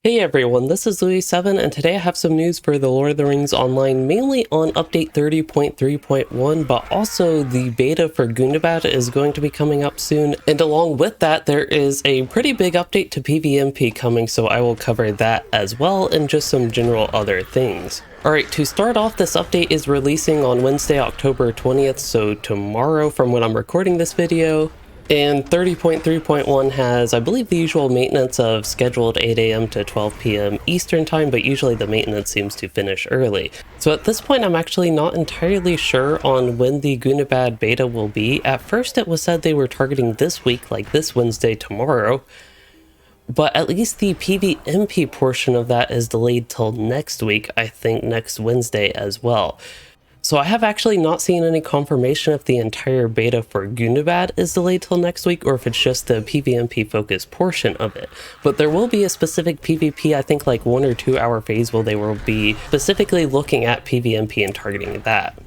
Hey everyone, this is Louis7 and today I have some news for the Lord of the Rings Online, mainly on update 30.3.1, but also the beta for Gundabad is going to be coming up soon, and along with that there is a pretty big update to PvMP coming, so I will cover that as well and just some general other things. Alright, to start off, this update is releasing on Wednesday, October 20th, so tomorrow from when I'm recording this video. And 30.3.1 has, I believe, the usual maintenance of scheduled 8 a.m. to 12 p.m. Eastern time, but usually the maintenance seems to finish early. So at this point, I'm actually not entirely sure on when the Gundabad beta will be. At first, it was said they were targeting this week, like this Wednesday, tomorrow. But at least the PvMP portion of that is delayed till next week, I think next Wednesday as well. So I have actually not seen any confirmation if the entire beta for Gundabad is delayed till next week or if it's just the PvMP focused portion of it. But there will be a specific PvP, I think like 1 or 2 hour phase where they will be specifically looking at PvMP and targeting that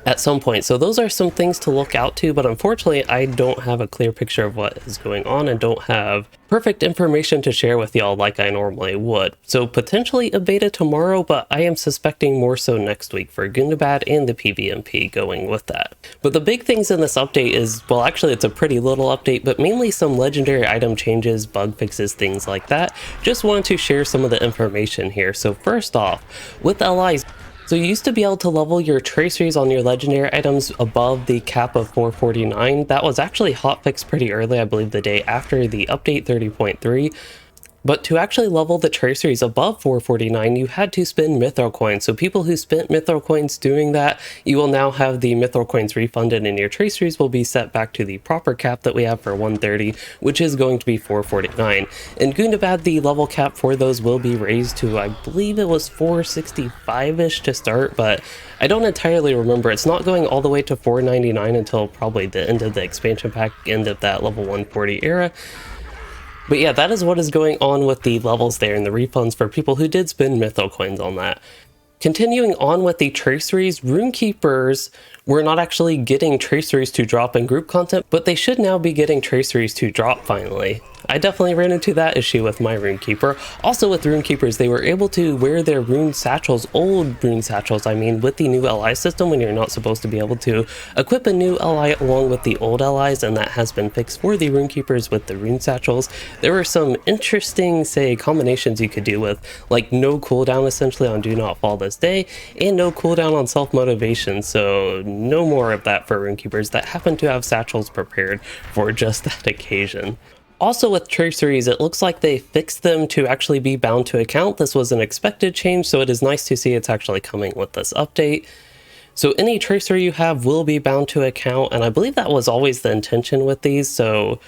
at some point. So those are some things to look out to, but unfortunately I don't have a clear picture of what is going on and don't have perfect information to share with y'all like I normally would. So potentially a beta tomorrow, but I am suspecting more so next week for Gundabad and the PvMP going with that. But the big things in this update is, well, actually it's a pretty little update, but mainly some legendary item changes, bug fixes, things like that. Just wanted to share some of the information here. So first off, with LIs, so you used to be able to level your traceries on your legendary items above the cap of 449. That was actually hotfixed pretty early, I believe the day after the update 30.3. But to actually level the traceries above 449, you had to spend Mithril coins. So people who spent Mithril coins doing that, you will now have the Mithril coins refunded and your traceries will be set back to the proper cap that we have for 130, which is going to be 449. In Gundabad, the level cap for those will be raised to, I believe it was 465-ish to start, but I don't entirely remember. It's not going all the way to 499 until probably the end of the expansion pack, end of that level 140 era. But yeah, that is what is going on with the levels there and the refunds for people who did spend Mithril coins on that. Continuing on with the traceries, Runekeepers were not actually getting traceries to drop in group content, but they should now be getting traceries to drop finally. I definitely ran into that issue with my Runekeeper. Also with Runekeepers, they were able to wear their rune satchels, old rune satchels, I mean, with the new LI system when you're not supposed to be able to equip a new LI along with the old LIs, and that has been fixed for the Runekeepers with the rune satchels. There were some interesting, say, combinations you could do with, like no cooldown essentially on Do Not Fall This Day, and no cooldown on self-motivation, so no more of that for Runekeepers that happen to have satchels prepared for just that occasion. Also with traceries, it looks like they fixed them to actually be bound to account. This was an expected change, so it is nice to see it's actually coming with this update. So any tracer you have will be bound to account, and I believe that was always the intention with these, so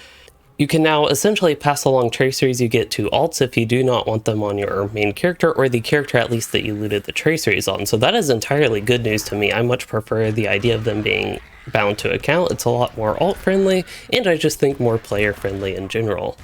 you can now essentially pass along traceries you get to alts if you do not want them on your main character, or the character at least that you looted the traceries on. So that is entirely good news to me. I much prefer the idea of them being bound to account. It's a lot more alt friendly, and I just think more player friendly in general.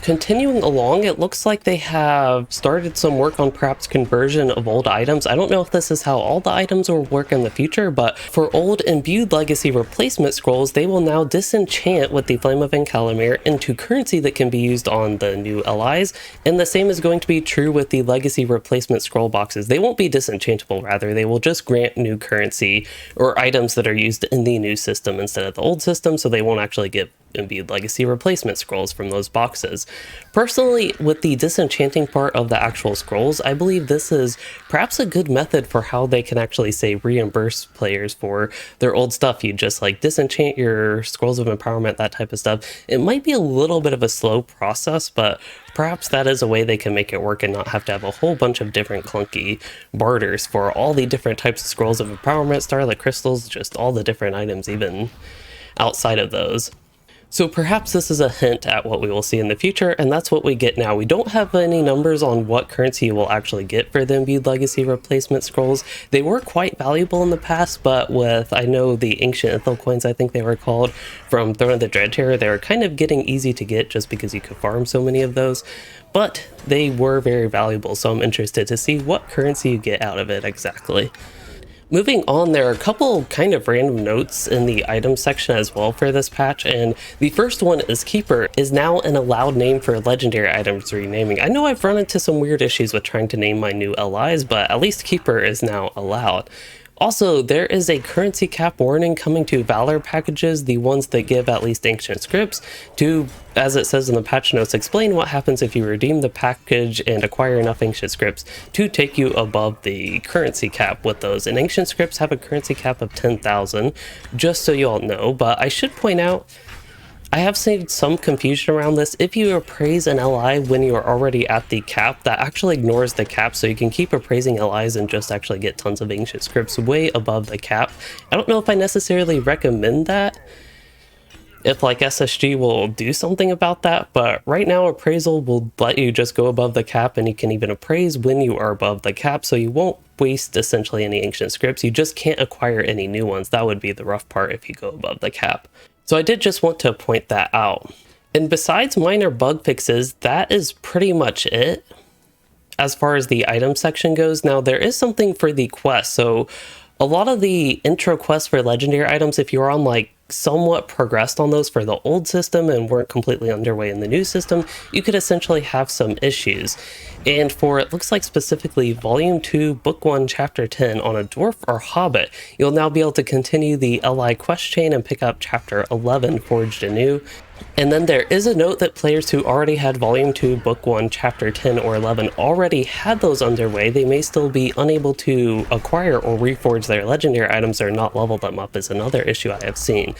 Continuing along, it looks like they have started some work on perhaps conversion of old items. I don't know if this is how all the items will work in the future, but for old imbued legacy replacement scrolls, they will now disenchant with the Flame of Encalamir into currency that can be used on the new LIs, and the same is going to be true with the legacy replacement scroll boxes. They won't be disenchantable, rather, they will just grant new currency or items that are used in the new system instead of the old system, so they won't actually get imbued legacy replacement scrolls from those boxes. Personally, with the disenchanting part of the actual scrolls, I believe this is perhaps a good method for how they can actually, say, reimburse players for their old stuff. You just like disenchant your scrolls of empowerment, that type of stuff. It might be a little bit of a slow process, but perhaps that is a way they can make it work and not have to have a whole bunch of different clunky barters for all the different types of scrolls of empowerment, starlight crystals, just all the different items even outside of those. So perhaps this is a hint at what we will see in the future, and that's what we get now. We don't have any numbers on what currency you will actually get for the imbued legacy replacement scrolls. They were quite valuable in the past, but with, I know, the ancient Ithil coins, I think they were called, from Throne of the Dreadterror, they were kind of getting easy to get just because you could farm so many of those. But they were very valuable, so I'm interested to see what currency you get out of it exactly. Moving on, there are a couple kind of random notes in the item section as well for this patch, and the first one is Keeper is now an allowed name for legendary items renaming. I know I've run into some weird issues with trying to name my new LIs, but at least Keeper is now allowed. Also, there is a currency cap warning coming to Valor packages, the ones that give at least ancient scripts, to, as it says in the patch notes, explain what happens if you redeem the package and acquire enough ancient scripts to take you above the currency cap with those. And ancient scripts have a currency cap of 10,000, just so you all know, but I should point out, I have seen some confusion around this. If you appraise an LI when you are already at the cap, that actually ignores the cap, so you can keep appraising LIs and just actually get tons of ancient scripts way above the cap. I don't know if I necessarily recommend that, if like SSG will do something about that, but right now appraisal will let you just go above the cap, and you can even appraise when you are above the cap, so you won't waste essentially any ancient scripts. You just can't acquire any new ones. That would be the rough part if you go above the cap. So I did just want to point that out. And besides minor bug fixes, that is pretty much it as far as the item section goes. Now there is something for the quest. So a lot of the intro quests for legendary items, if you're on like somewhat progressed on those for the old system and weren't completely underway in the new system, you could essentially have some issues. And for, it looks like specifically Volume 2, Book 1, Chapter 10 on a Dwarf or Hobbit, you'll now be able to continue the LI quest chain and pick up Chapter 11, Forged Anew. And then there is a note that players who already had Volume 2, Book 1, Chapter 10 or 11 already had those underway. They may still be unable to acquire or reforge their legendary items or not level them up is another issue I have seen.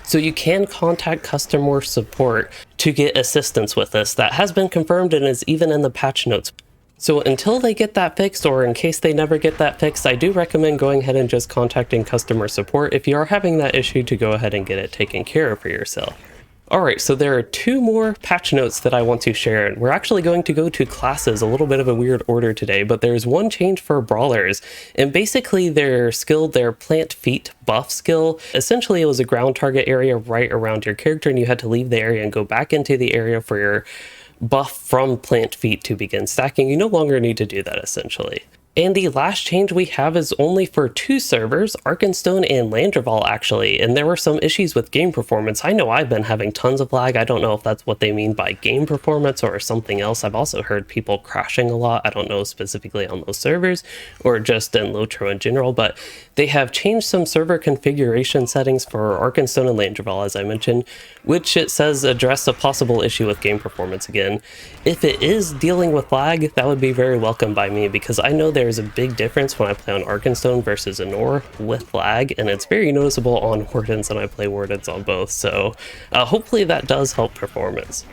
So you can contact customer support to get assistance with this. That has been confirmed and is even in the patch notes. So until they get that fixed, or in case they never get that fixed, I do recommend going ahead and just contacting customer support if you are having that issue to go ahead and get it taken care of for yourself. Alright, so there are two more patch notes that I want to share. We're actually going to go to classes, a little bit of a weird order today, but there's one change for brawlers, and basically their skill, their plant feet buff skill, essentially it was a ground target area right around your character, and you had to leave the area and go back into the area for your buff from plant feet to begin stacking. You no longer need to do that essentially. And the last change we have is only for 2 servers, Arkenstone and Landroval actually, and there were some issues with game performance. I know I've been having tons of lag. I don't know if that's what they mean by game performance or something else. I've also heard people crashing a lot. I don't know specifically on those servers or just in LOTRO in general, but they have changed some server configuration settings for Arkenstone and Landroval, as I mentioned, which it says address a possible issue with game performance again. If it is dealing with lag, that would be very welcome by me, because I know there's a big difference when I play on Arkenstone versus Anor with lag, and it's very noticeable on Wardens, and I play Wardens on both, so hopefully that does help performance.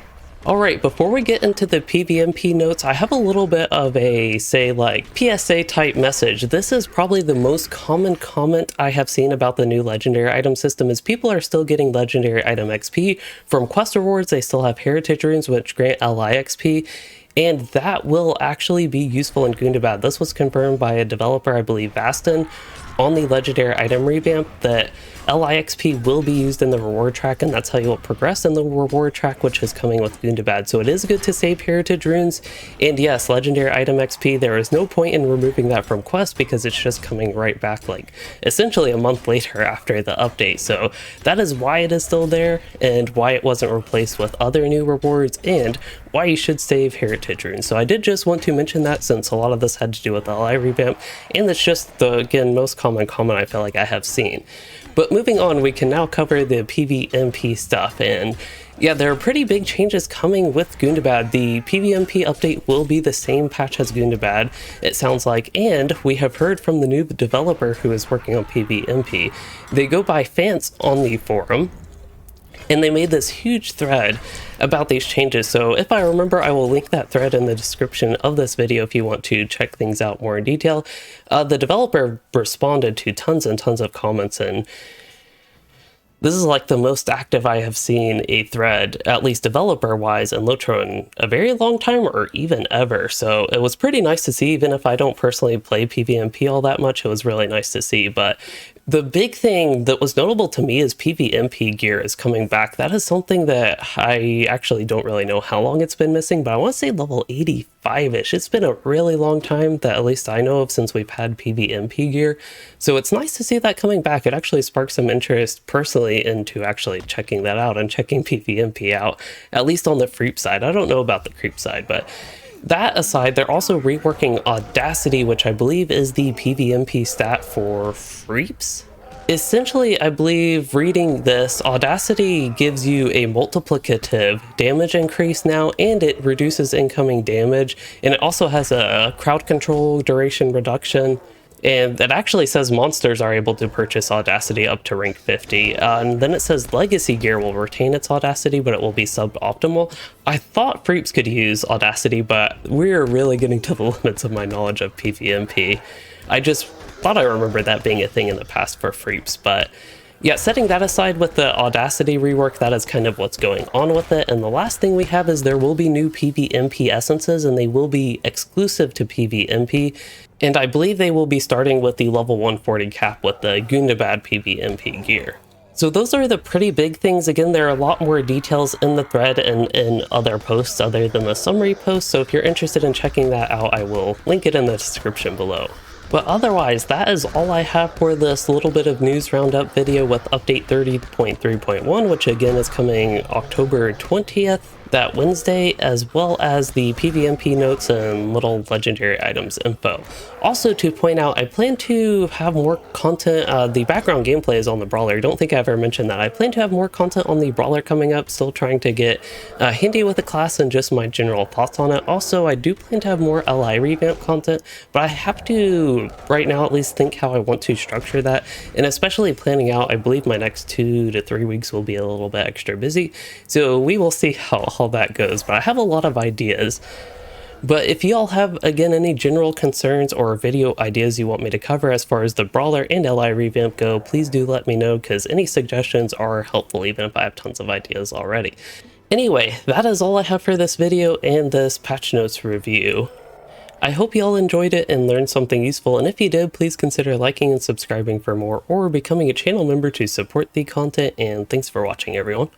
Alright, before we get into the PvMP notes, I have a little bit of a, say, like, PSA type message. This is probably the most common comment I have seen about the new legendary item system, is people are still getting legendary item XP from quest rewards. They still have heritage runes which grant LI XP, and that will actually be useful in Gundabad. This was confirmed by a developer, I believe Vastin, on the legendary item revamp, that LIXP will be used in the reward track, and that's how you'll progress in the reward track, which is coming with Gundabad. So it is good to save heritage runes, and yes, legendary item XP, there is no point in removing that from quest because it's just coming right back, like essentially a month later after the update. So that is why it is still there, and why it wasn't replaced with other new rewards, and why you should save heritage runes. So I did just want to mention that, since a lot of this had to do with the LI revamp, and that's just the, again, most common comment I feel like I have seen. But moving on, we can now cover the PvMP stuff, and yeah, there are pretty big changes coming with Gundabad. The PvMP update will be the same patch as Gundabad, it sounds like, and we have heard from the new developer who is working on PvMP. They go by Fance on the forum, and they made this huge thread about these changes. So if I remember, I will link that thread in the description of this video if you want to check things out more in detail. The developer responded to tons and tons of comments, and this is like the most active I have seen a thread, at least developer-wise, in LOTRO in a very long time, or even ever. So it was pretty nice to see, even if I don't personally play PvMP all that much, it was really nice to see. But The big thing that was notable to me is PvMP gear is coming back. That is something that I actually don't really know how long it's been missing, but I want to say level 85-ish. It's been a really long time that at least I know of since we've had PvMP gear. So it's nice to see that coming back. It actually sparked some interest personally into actually checking that out and checking PvMP out, at least on the Freep side. I don't know about the Creep side, but that aside, they're also reworking Audacity, which I believe is the PvMP stat for Freeps. Essentially, I believe reading this, Audacity gives you a multiplicative damage increase now, and it reduces incoming damage, and it also has a crowd control duration reduction. And it actually says monsters are able to purchase Audacity up to rank 50. And then it says Legacy gear will retain its Audacity, but it will be suboptimal. I thought Freeps could use Audacity, but we're really getting to the limits of my knowledge of PvMP. I just thought I remembered that being a thing in the past for Freeps, but yeah, setting that aside with the Audacity rework, that is kind of what's going on with it. And the last thing we have is there will be new PvMP essences, and they will be exclusive to PvMP. And I believe they will be starting with the level 140 cap with the Gundabad PvMP gear. So those are the pretty big things. Again, there are a lot more details in the thread and in other posts other than the summary post. So if you're interested in checking that out, I will link it in the description below. But otherwise, that is all I have for this little bit of news roundup video with update 30.3.1, which again is coming October 20th, that Wednesday, as well as the PvMP notes and little legendary items info. Also to point out, I plan to have more content, the background gameplay is on the Brawler. I don't think I ever mentioned that. I plan to have more content on the Brawler coming up, still trying to get handy with the class and just my general thoughts on it. Also, I do plan to have more LI revamp content, but I have to, right now at least, think how I want to structure that, and especially planning out, I believe my next 2 to 3 weeks will be a little bit extra busy, so we will see how that goes, but I have a lot of ideas. But if y'all have, again, any general concerns or video ideas you want me to cover as far as the Brawler and LI revamp go, please do let me know, because any suggestions are helpful even if I have tons of ideas already. Anyway, that is all I have for this video and this patch notes review. I hope y'all enjoyed it and learned something useful, and if you did, please consider liking and subscribing for more or becoming a channel member to support the content, and thanks for watching, everyone.